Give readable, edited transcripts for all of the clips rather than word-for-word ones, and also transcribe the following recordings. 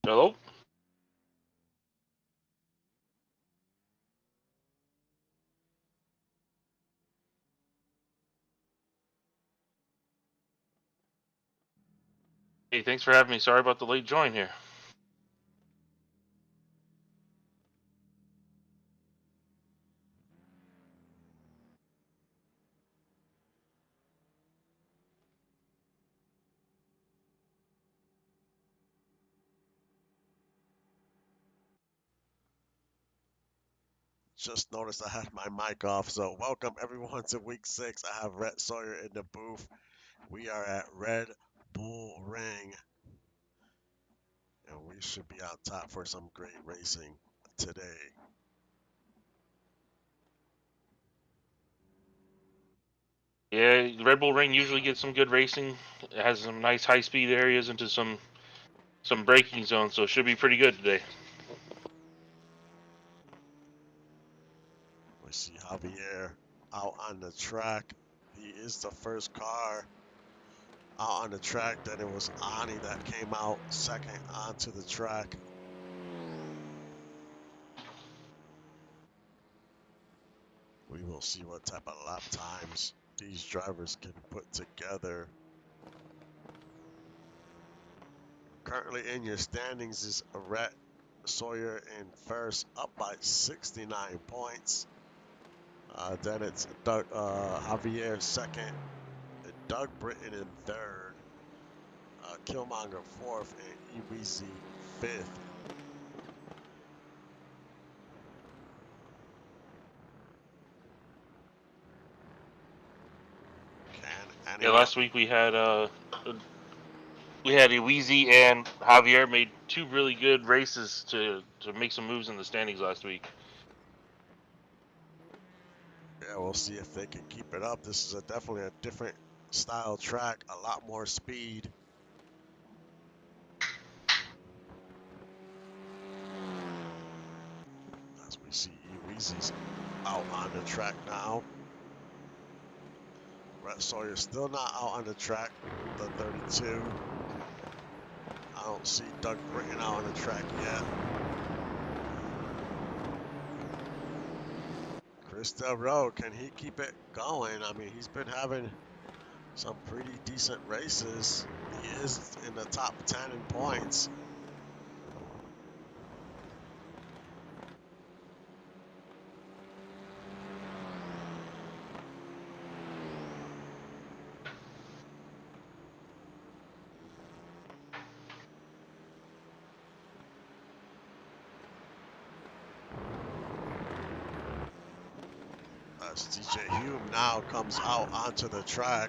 Hello? Hey, thanks for having me. Sorry about the late join here. Just noticed I had my mic off, so welcome everyone to week 6. I have Rhett Sawyer in the booth. We are at Red Bull Ring, and we should be out top for some great racing today. Yeah, Red Bull Ring usually gets some good racing. It has some nice high-speed areas into some braking zones, so it should be pretty good today. We see Javier out on the track. He is the first car out on the track. Then it was Ani that came out second onto the track. We will see what type of lap times these drivers can put together. Currently in your standings is Rhett Sawyer in first, up by 69 points. Then it's Javier second, and Doug Britton in third, Killmonger fourth, and EBZ fifth. Can Yeah, anyone? last week we had Iwizi and Javier made two really good races to make some moves in the standings last week. Yeah, we'll see if they can keep it up. This is definitely a different style track, a lot more speed. As we see Eweezy's out on the track now. Rhett Sawyer still not out on the track, the 32. I don't see Doug Britton out on the track yet. Chris Del Rio, can he keep it going? I mean, he's been having some pretty decent races. He is in the top 10 in points. As DJ Hume now comes out onto the track.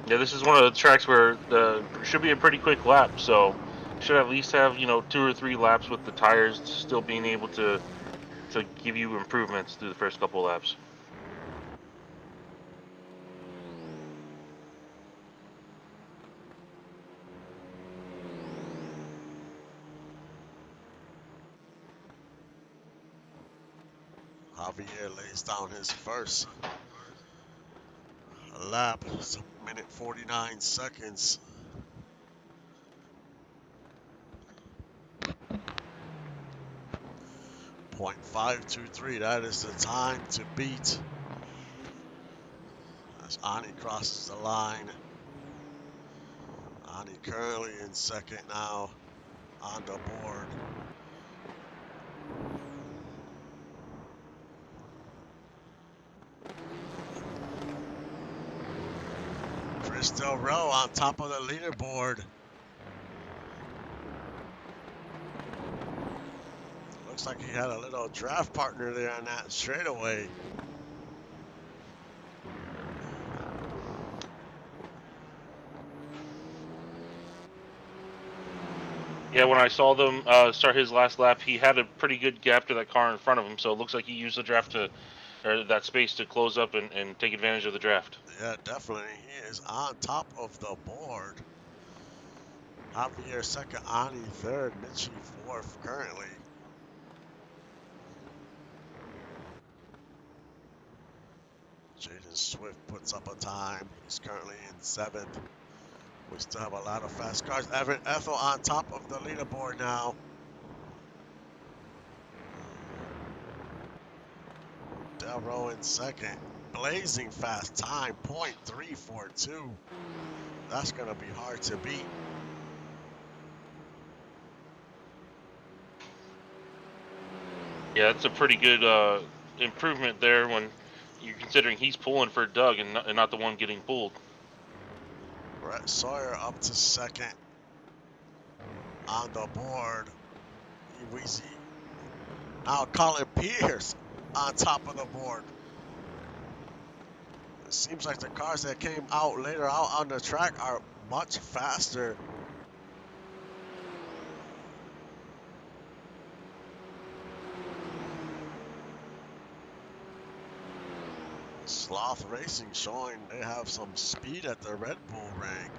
Yeah, this is one of the tracks where the should be a pretty quick lap, so should at least have 2 or 3 laps with the tires still being able to give you improvements through the first couple laps. Javier lays down his first lap. It's a minute 49 seconds. 0.523. That is the time to beat. As Ani crosses the line. Ani currently in second now on the board. Chris Del Rio on top of the leaderboard. Looks like he had a little draft partner there on that straightaway. Yeah, when I saw them start his last lap, he had a pretty good gap to that car in front of him, so it looks like he used the draft or that space to close up and take advantage of the draft. Yeah, definitely. He is on top of the board. Javier second, Ani third, Mitchie fourth currently. Jaden Swift puts up a time. He's currently in seventh. We still have a lot of fast cars. Evan Ethel on top of the leaderboard now. Delro in second. Blazing fast time, .342. That's going to be hard to beat. Yeah, that's a pretty good improvement there when you're considering he's pulling for Doug and not the one getting pulled. Brett Sawyer up to second on the board. Weezy. Now Colin Pierce on top of the board. It seems like the cars that came out later out on the track are much faster. Sloth Racing showing they have some speed at the Red Bull ring.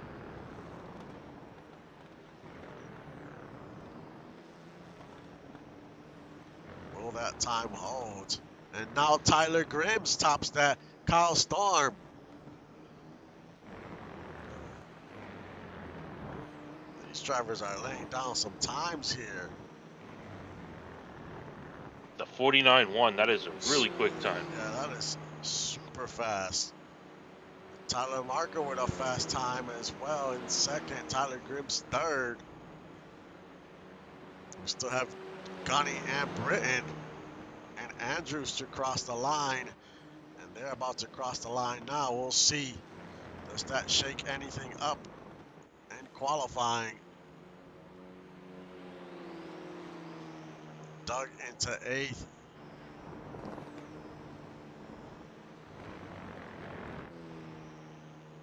Will that time hold? And now Tyler Grims tops that. Kyle Storm. These drivers are laying down some times here. The 49.1, that is a really quick time. Yeah, that is super fast. Tyler Marker with a fast time as well in second. Tyler Grims third. We still have Gunny and Britton and Andrews to cross the line. And they're about to cross the line now. We'll see. Does that shake anything up in qualifying? Doug into eighth.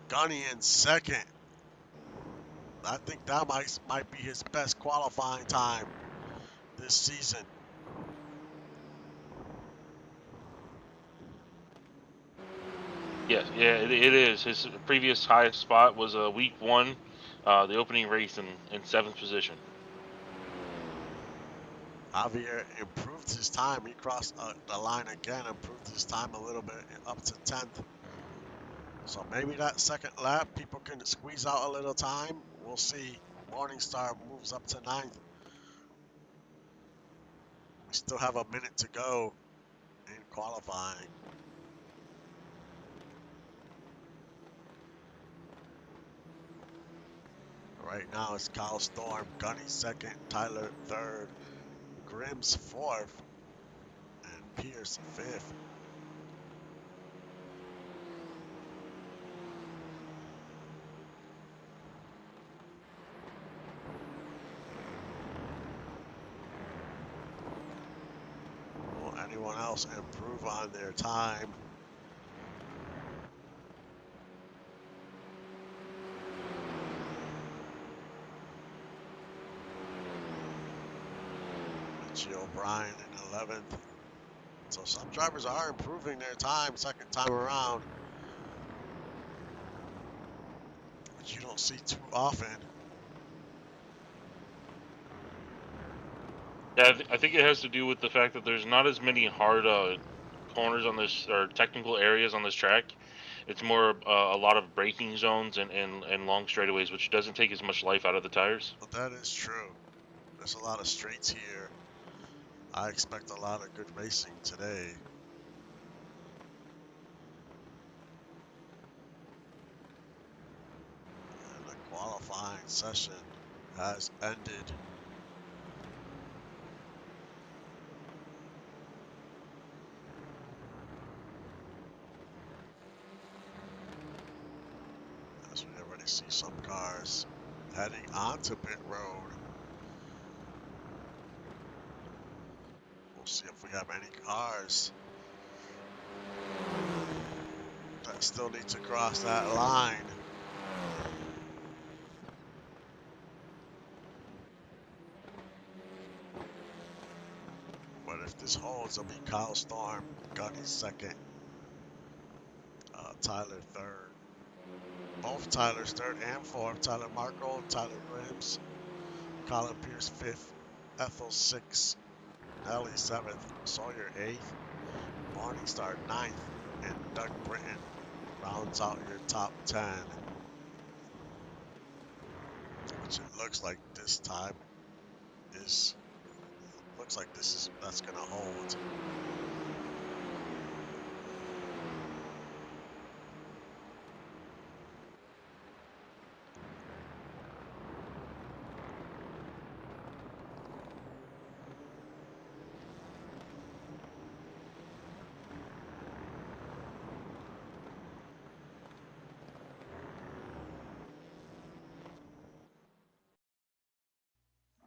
Gunny in second. I think that might be his best qualifying time this season. Yes, yeah, it is. His previous highest spot was week one, the opening race in seventh position. Javier improved his time. He crossed the line again, improved his time a little bit up to 10th. So maybe that second lap, people can squeeze out a little time. We'll see. Morningstar moves up to 9th. We still have a minute to go in qualifying. Right now it's Kyle Storm, Gunny second, Tyler third, Grims fourth, and Pierce fifth. Will anyone else improve on their time? Richie O'Brien in 11th. So some drivers are improving their time second time around, which you don't see too often. Yeah, I think it has to do with the fact that there's not as many hard corners on this or technical areas on this track. It's more a lot of braking zones and long straightaways, which doesn't take as much life out of the tires. But that is true. There's a lot of straights here. I expect a lot of good racing today. And the qualifying session has ended. As we already see some cars heading onto pit road. We'll see if we have any cars that still need to cross that line. But if this holds, it'll be Kyle Storm, Gunny second, Tyler third. Both Tyler's third and fourth. Tyler Marco, Tyler Grims. Colin Pierce 5th, Ethel 6th, Nelly 7th, Sawyer 8th, Morningstar 9th, and Doug Britton rounds out your top 10, which it looks like this time that's gonna hold.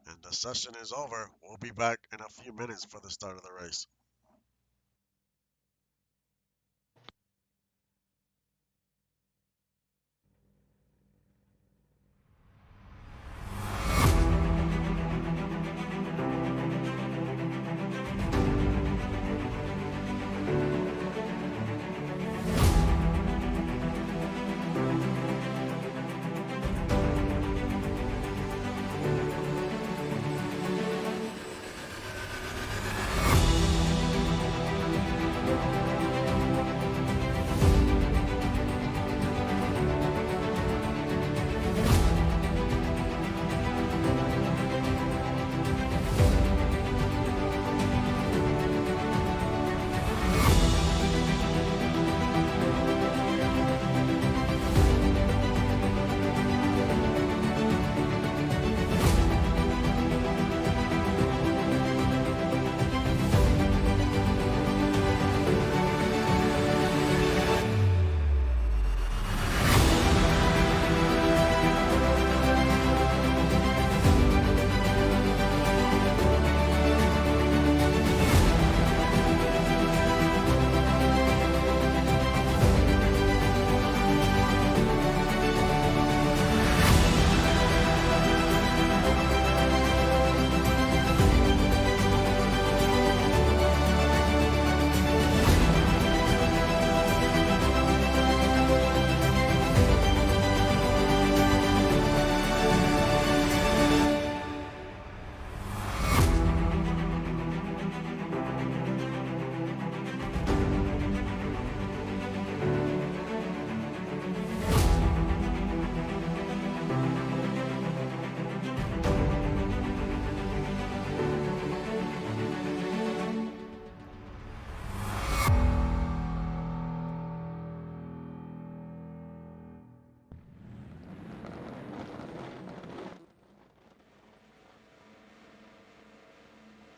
And the session is over. We'll be back in a few minutes for the start of the race.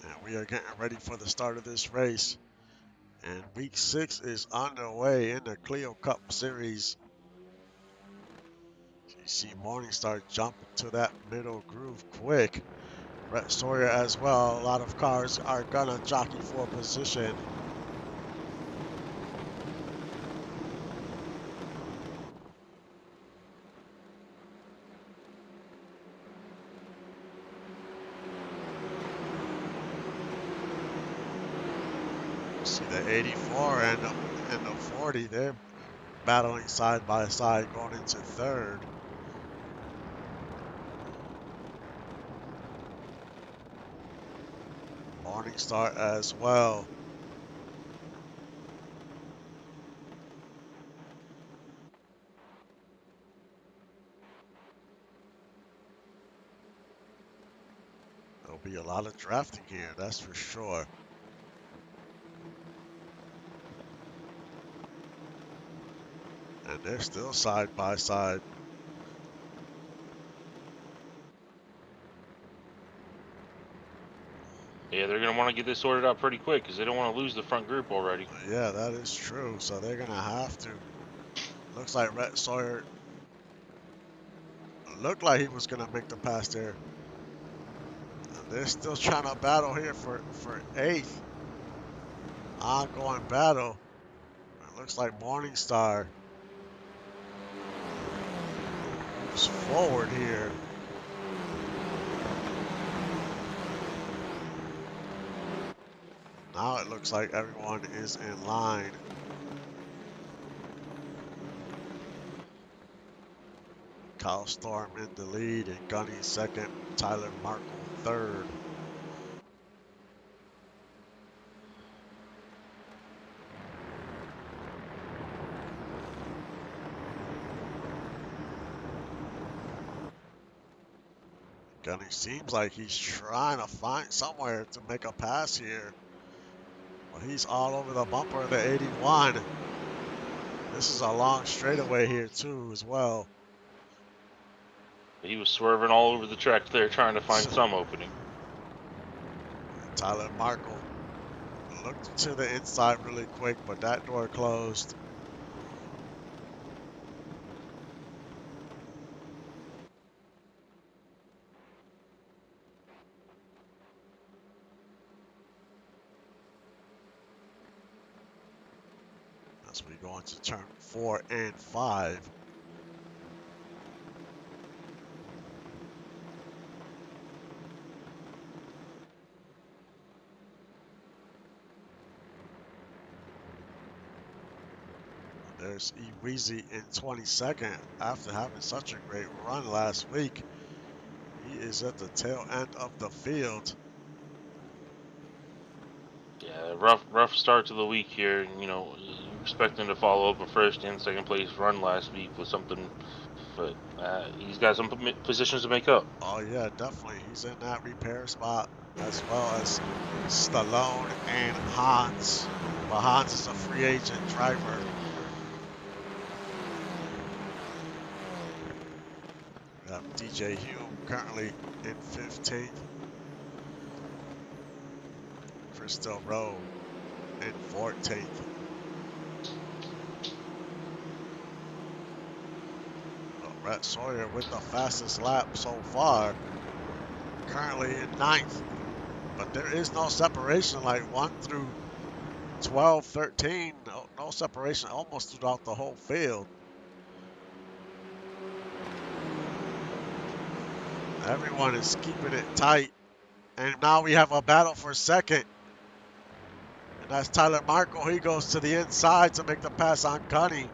And we are getting ready for the start of this race. And week 6 is underway in the Clio Cup Series. You see Morningstar jump into that middle groove quick. Brett Sawyer as well. A lot of cars are gonna jockey for position. See the 84 and the 40, they're battling side by side going into third. Morningstar as well. There'll be a lot of drafting here, that's for sure. And they're still side by side. Yeah, they're going to want to get this sorted out pretty quick because they don't want to lose the front group already. Yeah, that is true. So they're going to have to. Looks like Brett Sawyer looked like he was going to make the pass there. They're still trying to battle here for 8th. Ongoing battle. It looks like Morningstar moves forward here. Now it looks like everyone is in line. Kyle Storm in the lead and Gunny second, Tyler Markle third. Gunny seems like he's trying to find somewhere to make a pass here. But he's all over the bumper of the 81. This is a long straightaway here too as well. He was swerving all over the track there trying to find some opening. Tyler Markle looked to the inside really quick, but that door closed. As we go into turn 4 and 5. There's Eweezy in 22nd after having such a great run last week. He is at the tail end of the field. Yeah, rough start to the week here. You know, expecting to follow up a first and second place run last week with something, but he's got some positions to make up. Oh yeah, definitely. He's in that repair spot as well as Stallone and Hans. But Hans is a free agent driver. We have DJ Hume currently in 15th. Crystal Rowe in 14th. Rhett Sawyer with the fastest lap so far, currently in 9th. But there is no separation like 1 through 12, 13. No separation almost throughout the whole field. Everyone is keeping it tight. And now we have a battle for second. And that's Tyler Markle. He goes to the inside to make the pass on Gunny.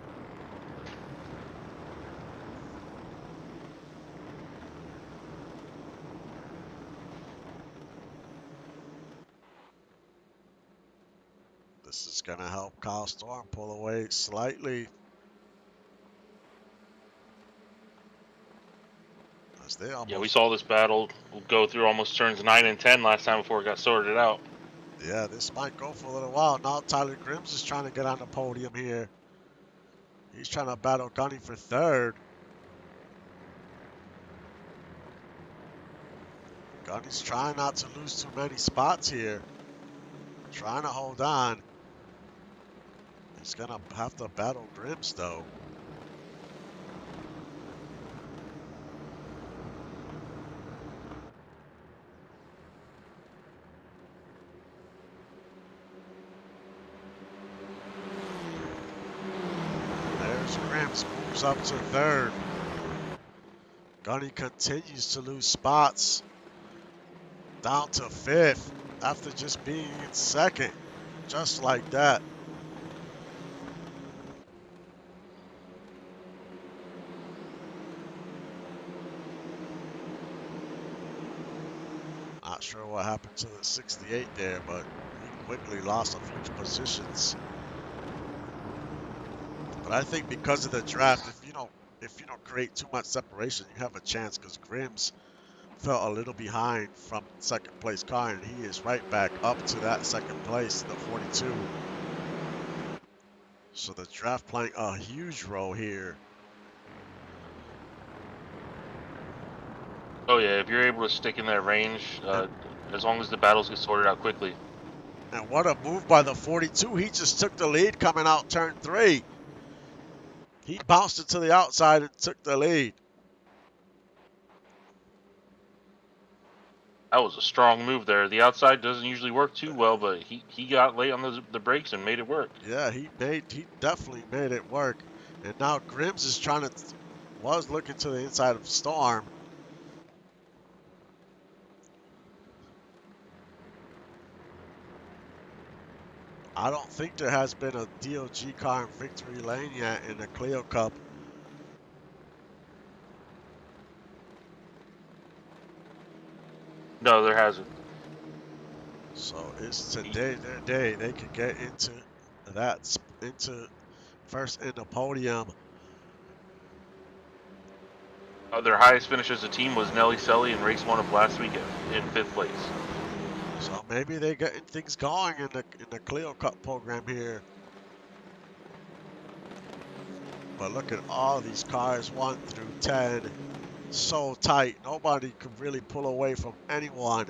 This is going to help Kyle Storm pull away slightly. As they almost... Yeah, we saw this battle go through almost turns 9 and 10 last time before it got sorted out. Yeah, this might go for a little while. Now Tyler Grims is trying to get on the podium here. He's trying to battle Gunny for third. Gunny's trying not to lose too many spots here. Trying to hold on. He's going to have to battle Grims, though. There's Grims, moves up to third. Gunny continues to lose spots. Down to fifth after just being in second. Just like that. Not sure what happened to the 68 there, but he quickly lost a few positions. But I think because of the draft, if you don't create too much separation, you have a chance because Grims fell a little behind from second place car, and he is right back up to that second place, the 42. So the draft playing a huge role here. Oh yeah, if you're able to stick in that range, as long as the battles get sorted out quickly. And what a move by the 42. He just took the lead coming out turn 3. He bounced it to the outside and took the lead. That was a strong move there. The outside doesn't usually work too well, but he got late on the brakes and made it work. Yeah, he definitely made it work. And now Grims is was looking to the inside of Storm. I don't think there has been a DOG car in victory lane yet in the Clio Cup. No, there hasn't. So it's today their day. They could get into into first in the podium. Their highest finish as a team was Nelly Selly in race 1 of last week in 5th place. So maybe they getting things going in the Clio Cup program here. But look at all these cars, 1 through 10, so tight. Nobody could really pull away from anyone.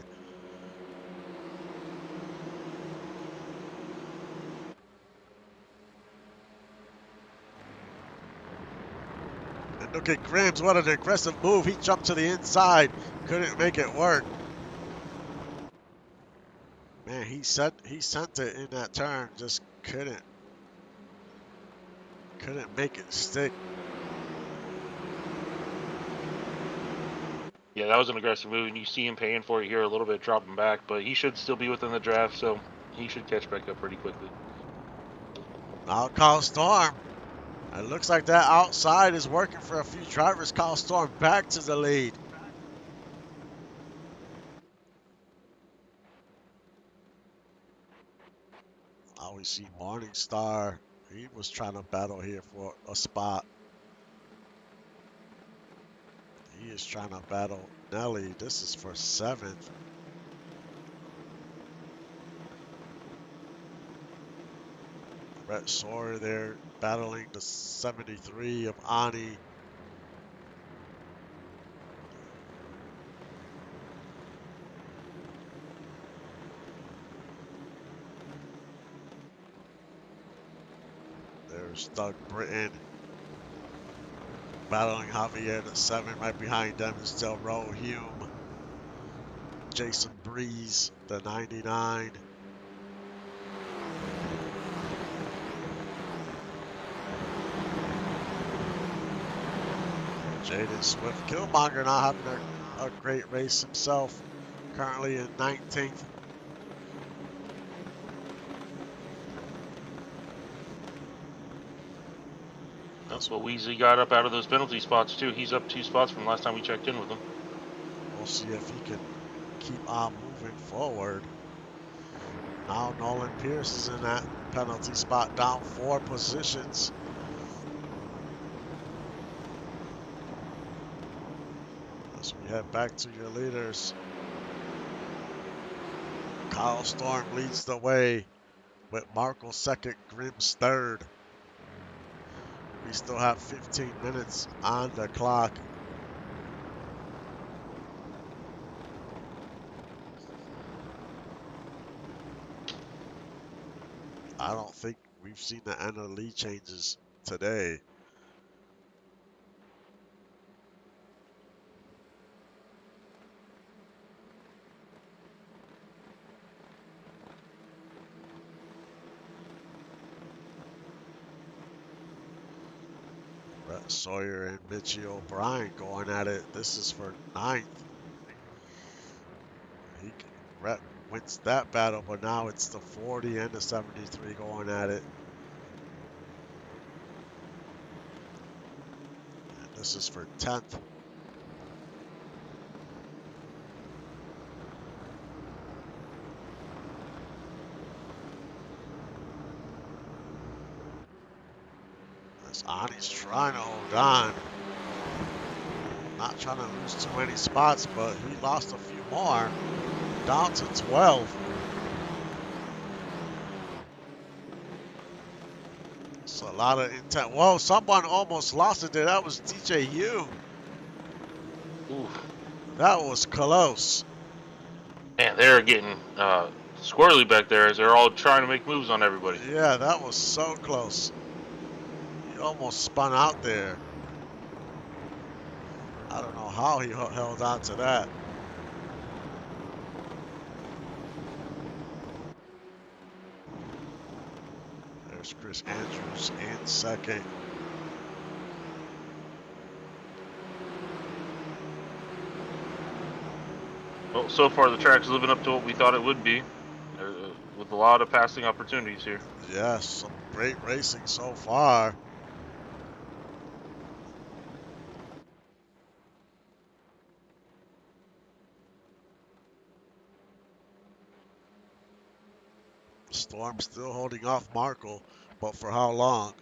And look at Grims, what an aggressive move. He jumped to the inside, couldn't make it work. Man, he sent it in that turn, just couldn't make it stick. Yeah, that was an aggressive move, and you see him paying for it here a little bit, dropping back, but he should still be within the draft, so he should catch back up pretty quickly. Now Kyle Storm. It looks like that outside is working for a few drivers. Kyle Storm back to the lead. Now we see Morningstar. He was trying to battle here for a spot. He is trying to battle Nelly. This is for 7th. Brett Sawyer there battling the 73 of Ani. There's Doug Britton battling Javier the 7. Right behind them is Delro Hume. Jason Breeze, the 99. Jaden Swift. Killmonger not having a great race himself. Currently in 19th. That's what Weasley got up out of those penalty spots, too. He's up 2 spots from last time we checked in with him. We'll see if he can keep on moving forward. Now Nolan Pierce is in that penalty spot, down 4 positions. As we head back to your leaders. Kyle Storm leads the way with Markle second, Grims third. We still have 15 minutes on the clock. I don't think we've seen the end of the lead changes today. Brett Sawyer and Mitchie O'Brien going at it. This is for 9th. Brett wins that battle, but now it's the 40 and the 73 going at it. And this is for 10th. As Ani's trying to hold on. Not trying to lose too many spots, but he lost a few more. Down to 12. It's a lot of intent. Whoa, someone almost lost it there. That was DJ Hume. Oof. That was close. Man, they're getting squirrely back there as they're all trying to make moves on everybody. Yeah, that was so close. He almost spun out there. I don't know how he held on to that. There's Chris Andrews in second. Well, so far the track's living up to what we thought it would be, with a lot of passing opportunities here. Yes, some great racing so far. Storm still holding off Markle, but for how long?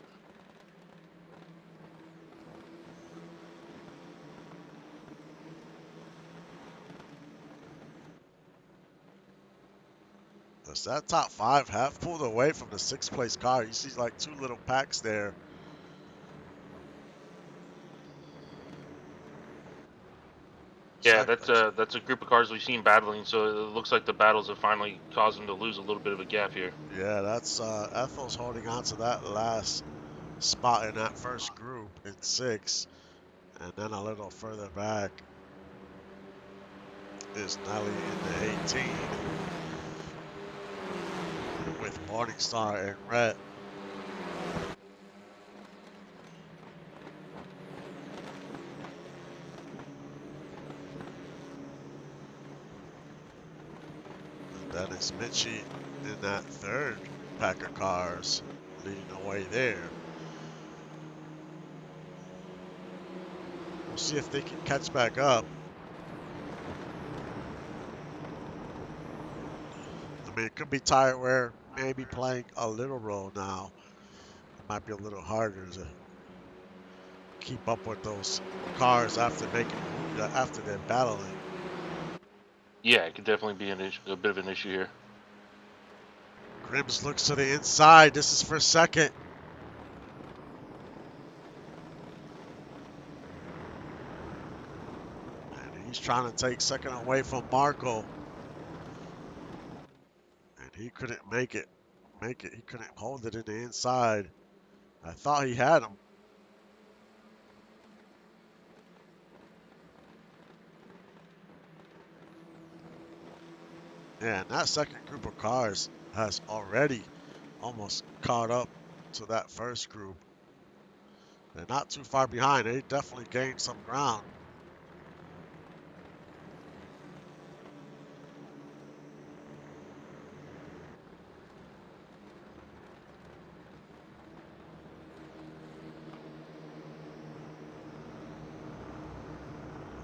Does that top five have pulled away from the sixth place car? You see like two little packs there. Yeah, Second, that's a group of cars we've seen battling, so it looks like the battles have finally caused them to lose a little bit of a gap here. yeah, that's Ethel's holding on to that last spot in that first group in six, and then a little further back is Nelly in the 18 with Morningstar and Rhett. And then it's Mitchie in that third pack of cars leading the way there. We'll see if they can catch back up. I mean, it could be tire wear maybe playing a little role now. It might be a little harder to keep up with those cars after after they're battling. Yeah, it could definitely be a bit of an issue here. Grims looks to the inside. This is for second. And he's trying to take second away from Marco. And he couldn't make it. He couldn't hold it in the inside. I thought he had him. Yeah, and that second group of cars has already almost caught up to that first group. They're not too far behind. They definitely gained some ground.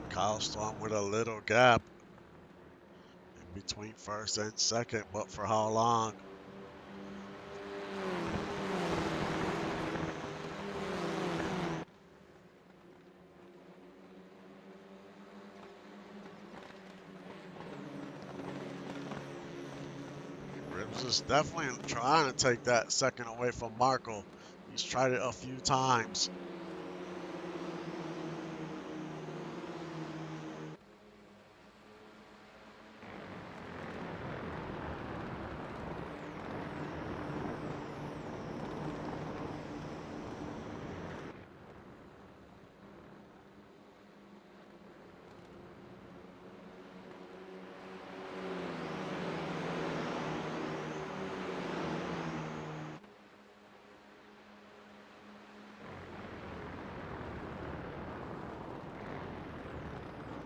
Kyle Storm with a little gap in between first and second, but for how long? Ribs is definitely trying to take that second away from Marco. He's tried it a few times.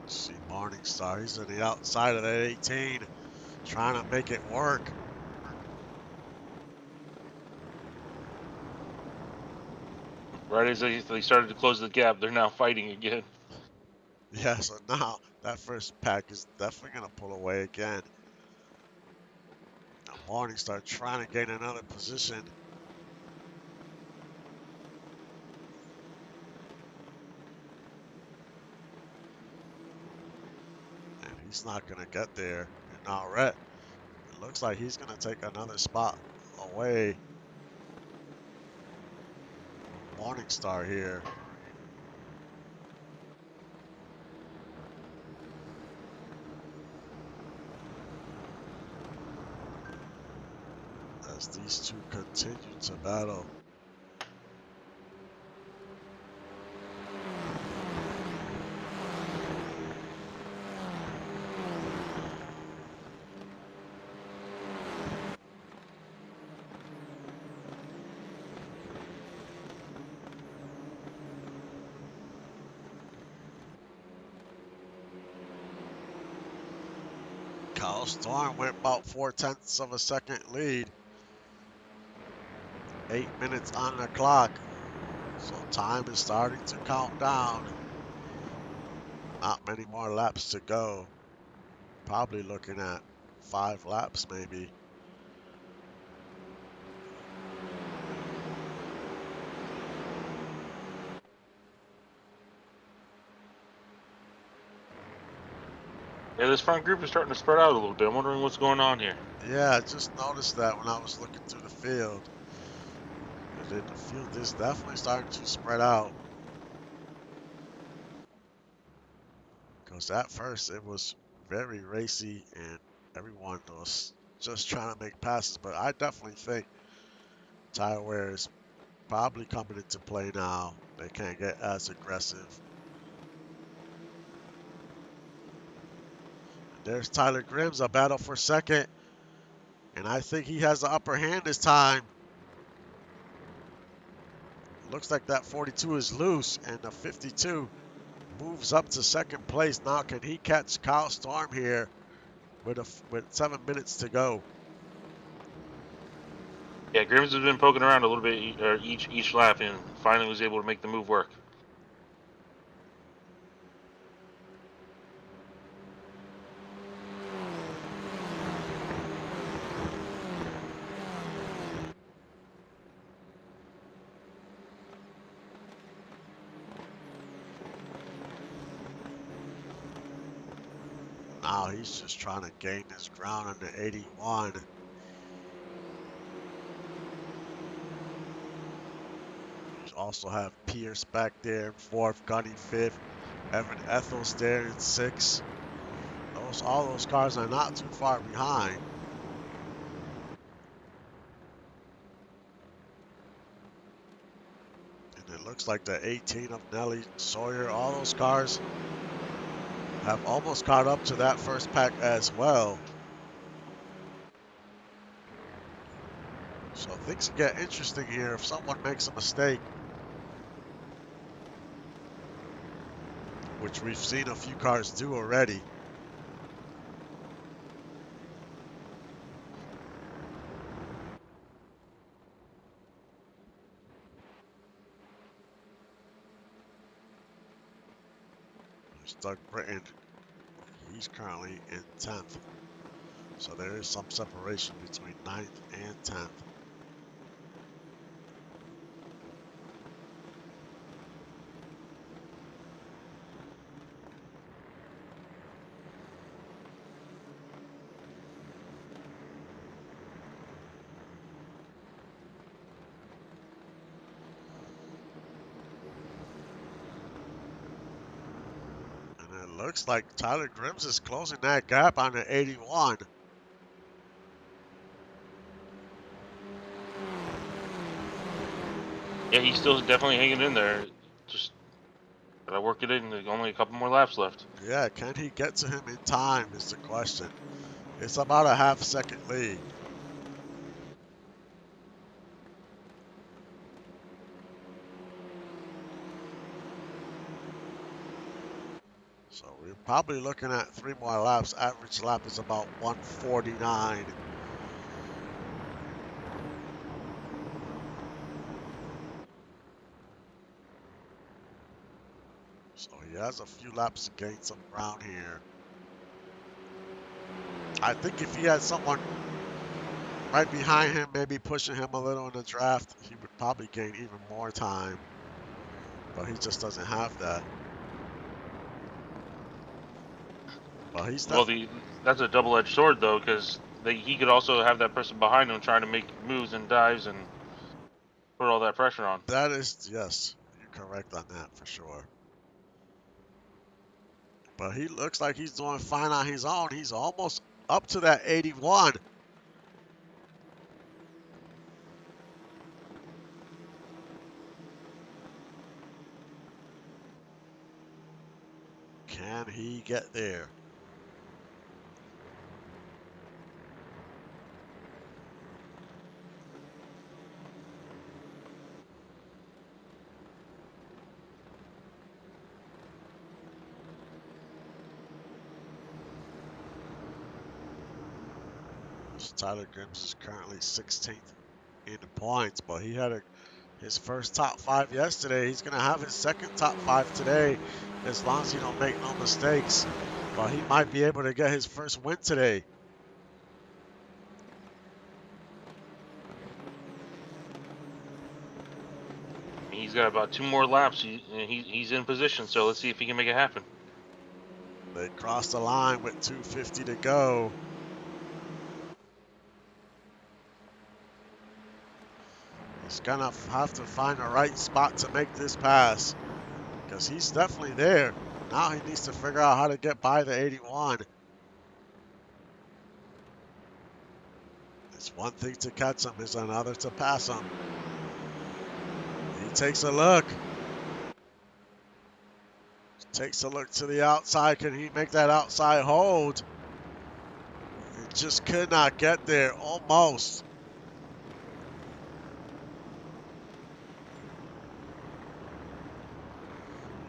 See Morningstar, he's on the outside of that 18, trying to make it work. Right as they started to close the gap, they're now fighting again. Yeah, so now that first pack is definitely going to pull away again. Now Morningstar trying to gain another position. And he's not going to get there. And now Rhett, it looks like he's going to take another spot away. Morningstar here. As these two continue to battle. Kyle Storm went about 4/10 of a second lead. 8 minutes on the clock. So time is starting to count down. Not many more laps to go. Probably looking at 5 laps maybe. Yeah, this front group is starting to spread out a little bit. I'm wondering what's going on here. Yeah, I just noticed that when I was looking through the field. The field is definitely starting to spread out. Because at first it was very racy and everyone was just trying to make passes. But I definitely think tire wear is probably coming into play now. They can't get as aggressive. There's Tyler Grims, a battle for second. And I think he has the upper hand this time. Looks like that 42 is loose, and the 52 moves up to second place. Now, can he catch Kyle Storm here with 7 minutes to go? Yeah, Grims has been poking around a little bit each lap, and finally was able to make the move work. Now he's just trying to gain his ground on the 81. You also have Pierce back there in fourth, Gunny fifth, Evan Ethels there in sixth. All those cars are not too far behind. And it looks like the 18 of Nelly Sawyer, all those cars have almost caught up to that first pack as well. So things can get interesting here if someone makes a mistake, which we've seen a few cars do already. There's Doug Britton. He's currently in 10th. So there is some separation between 9th and 10th. And it looks like Tyler Grims is closing that gap on the 81. Yeah, he's still definitely hanging in there. Just gotta work it in. There's only a couple more laps left. Yeah, can he get to him in time is the question. It's about a half-second lead. So we're probably looking at 3 more laps. Average lap is about 149. So he has a few laps to gain some ground here. I think if he had someone right behind him, maybe pushing him a little in the draft, he would probably gain even more time. But he just doesn't have that. But he's Well, not. that's a double-edged sword though, because he could also have that person behind him trying to make moves and dives and put all that pressure on. That is, yes, you're correct on that for sure. But he looks like he's doing fine on his own. He's almost up to that 81. Can he get there? Tyler Grims is currently 16th in the points, but he had his first top 5 yesterday. He's going to have his second top 5 today as long as he don't make no mistakes. But he might be able to get his first win today. He's got about 2 more laps. He's in position, so let's see if he can make it happen. They cross the line with 2:50 to go. He's gonna have to find the right spot to make this pass because he's definitely there. Now he needs to figure out how to get by the 81. It's one thing to catch him, it's another to pass him. He takes a look. Takes a look to the outside. Can he make that outside hold? It just could not get there. Almost.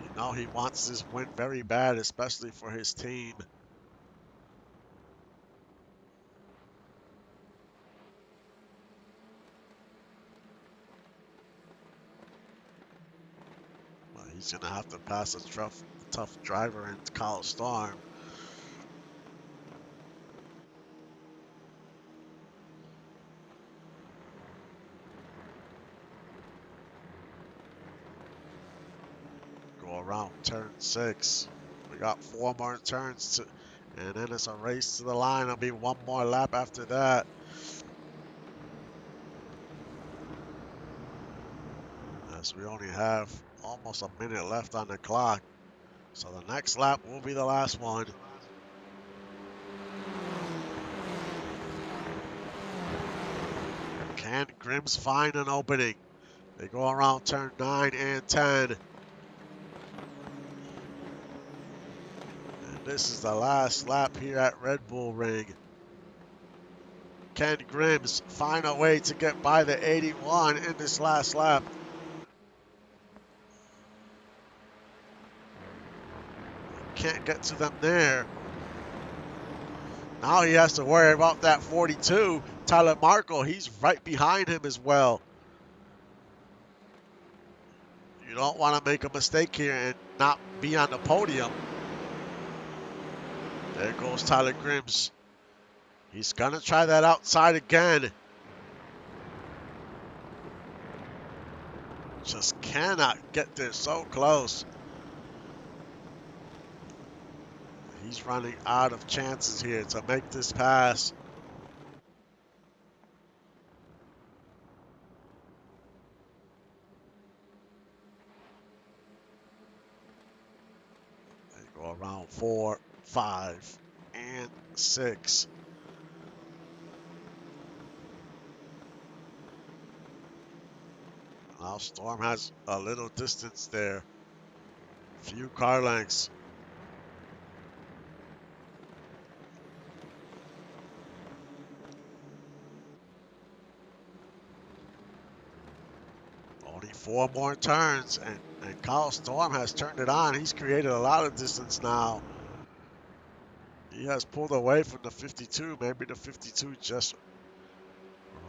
You know he wants this win very bad, especially for his team. Well, he's going to have to pass a tough driver in Kyle Storm. Go around turn 6. We got 4 more turns and then it's a race to the line. It'll be one more lap after that. As we only have almost a minute left on the clock. So the next lap will be the last one. Can Grims find an opening? They go around turn 9 and 10. And this is the last lap here at Red Bull Ring. Can Grims find a way to get by the 81 in this last lap? Can't get to them there. Now he has to worry about that 42. Tyler Markle, he's right behind him as well. You don't want to make a mistake here and not be on the podium. There goes Tyler Grims. He's going to try that outside again. Just cannot get there, so close. He's running out of chances here to make this pass. They go around 4, 5, and 6. Now Storm has a little distance there. Few car lengths. Only 4 more turns, and Kyle Storm has turned it on. He's created a lot of distance now. He has pulled away from the 52. Maybe the 52 just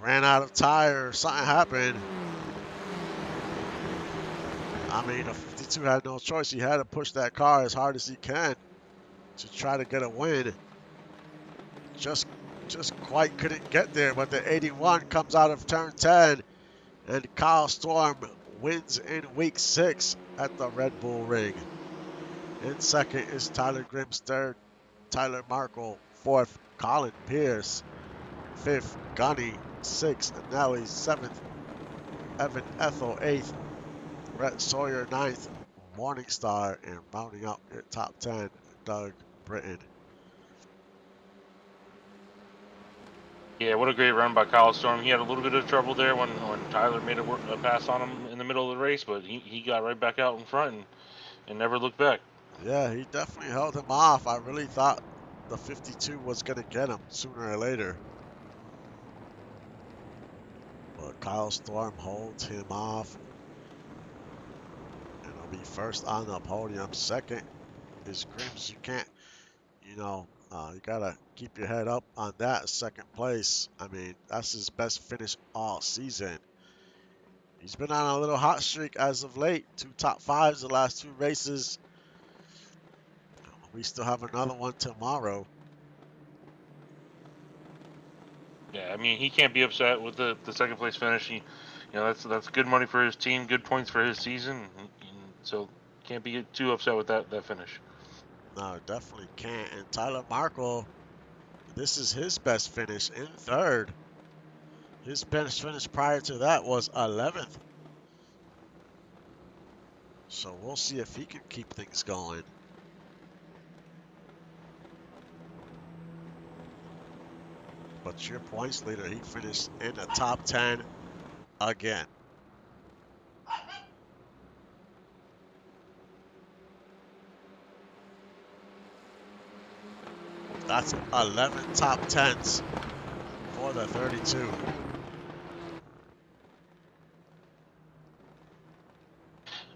ran out of tire or something happened. I mean, the 52 had no choice. He had to push that car as hard as he can to try to get a win. Just quite couldn't get there, but the 81 comes out of turn 10, and Kyle Storm wins in week 6 at the Red Bull Ring. In second is Tyler Grims, third, Tyler Markle, fourth, Colin Pierce, fifth, Gunny, sixth, Nelly, seventh, Evan Ethel, eighth, Rhett Sawyer, ninth, Morningstar, and rounding out your top 10, Doug Britton. Yeah, what a great run by Kyle Storm. He had a little bit of trouble there when Tyler made a pass on him in the middle of the race, but he got right back out in front and never looked back. Yeah, he definitely held him off. I really thought the 52 was going to get him sooner or later. But Kyle Storm holds him off. And he'll be first on the podium. Second is Grims. You can't, you got to keep your head up on that second place. I mean, that's his best finish all season. He's been on a little hot streak as of late. 2 top 5s the last 2 races. We still have another one tomorrow. Yeah, I mean he can't be upset with the second place finish. That's good money for his team, good points for his season, and so can't be too upset with that finish. No, definitely can't. And Tyler Markle, this is his best finish in third. His best finish prior to that was 11th. So we'll see if he can keep things going. But your points leader, he finished in the top 10 again. That's 11 top 10s for the 32.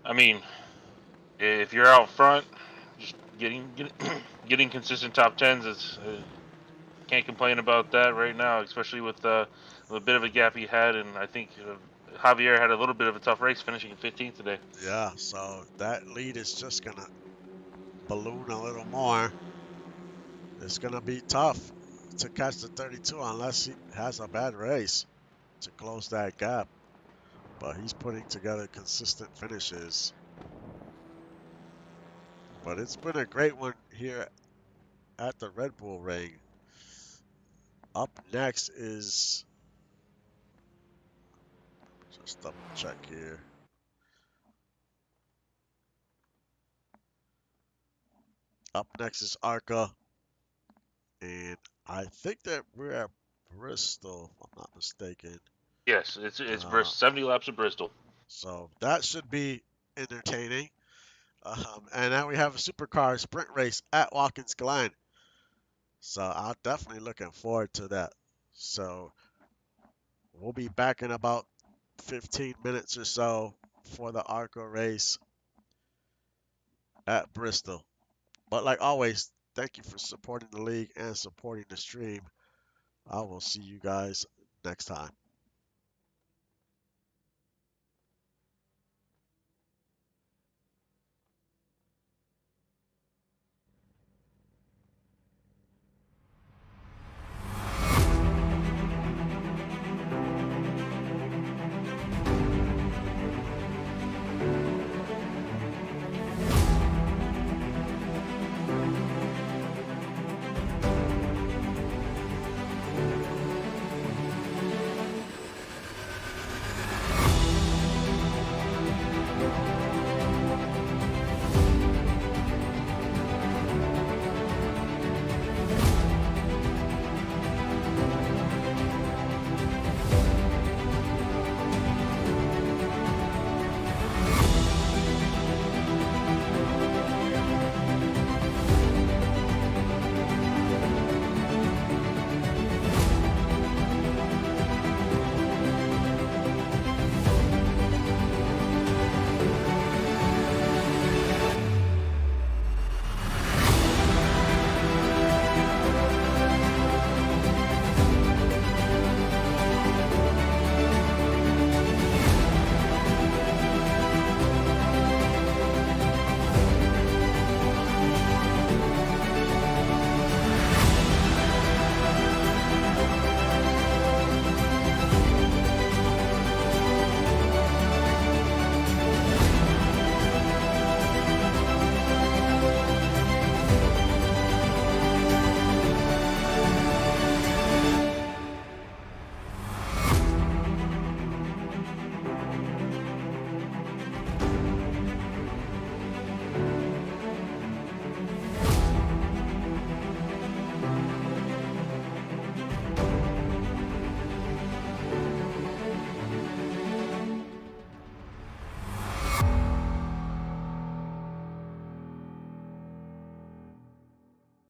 I mean, if you're out front, just getting consistent top tens is can't complain about that right now, especially with the bit of a gap he had, and I think Javier had a little bit of a tough race, finishing in 15th today. Yeah, so that lead is just going to balloon a little more. It's going to be tough to catch the 32 unless he has a bad race to close that gap. But he's putting together consistent finishes. But it's been a great one here at the Red Bull Ring. Up next is, just double check here. Up next is Arca, and I think that we're at Bristol, if I'm not mistaken. Yes, it's Uh, 70 laps of Bristol. so that should be entertaining. And now we have a supercar sprint race at Watkins Glen. So I'm definitely looking forward to that. So we'll be back in about 15 minutes or so for the ARCA race at Bristol. But like always, thank you for supporting the league and supporting the stream. I will see you guys next time.